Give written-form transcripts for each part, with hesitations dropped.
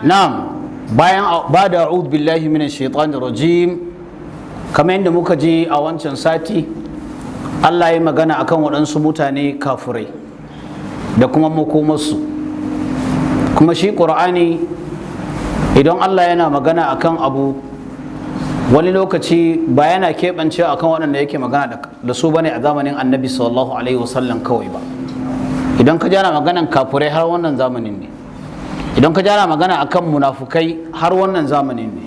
na'am, bayan ba da a'udhu billahi minash shaitanir rajim, kamar yadda muka ji a wancan sati, Allah ya magana akan waɗansu mutane kafirai da kuma makomarsu. Kuma shi ƙur'ani idan Allah yana magana akan abu, wani lokaci ba yana keɓance akan waɗanda yake magana da su bane a zamanin annabi sallallahu alaihi wasallam kawai ba. Idan ka jana maganan kafirai har wannan zamanin ne, idan ka jana magana akan munafukai har wannan zamanin ne,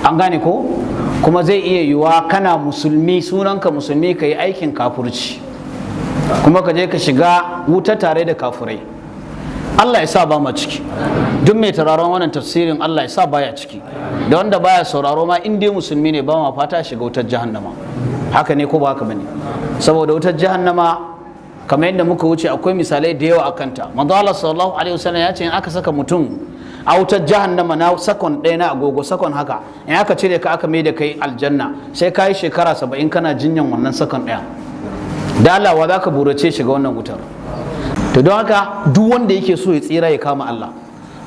an gane ko? Kuma zai iya yiwuwa kana musulmi, sunanka musulmi, ka yi aikin kafurci kuma ka je ka shiga wuta tare da kafurai. Allah ya sa ba ma ciki. Duk mai tauraron wannan tafsirin Allah ya sa baya ciki, da wanda baya sauraro ma in dai musulmi ne ba ma fata shiga wutar jahannama. Haka ne ko ba haka bane? Saboda wutar jahannama kamar yadda muka wuce akwai misalai da yawa akan ta. Manzo Allah sallallahu alaihi wasallam ya ce in aka saka mutum a wutar jahannama na sakon ɗaya na agogo, sakon haka, in aka cire ka aka mai da kai aljanna, sai ka yi shekara 70 kana jinyan wannan sakon ɗaya. Da Allah wa za ka burace shiga wannan wutar? To don haka duk wanda yake so ya tsira ya kama Allah,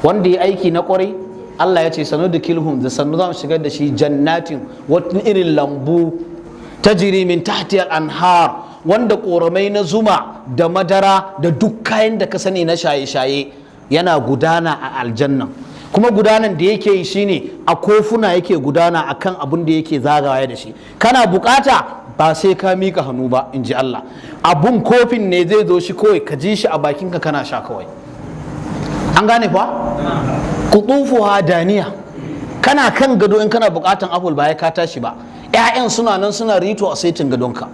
wanda ya aiki na kwarai, Allah ya ce sanu da kilhum, da sanu za mu shigar da shi jannatin, wata irin lambu, tajri min tahtiyal anhar, wanda koramai na zuma da madara da duk kayan da ka sani na shaye-shaye yana gudana a aljanna. Kuma gudanan da yake yi shine a kofuna yake gudana akan abin da yake zagaye da shi. Kana bukata ba sai ka mika hannu ba, in ji Allah. Abun kofin ne zai zo shi kawai ka ji shi a bakinka kana sha kawai. An gane fa? Qutufuha daniya. Kana kan gado in kana bukatan apple ba ya ka tashi ba, 'ya'yan suna nan suna rito a saitin gadonka.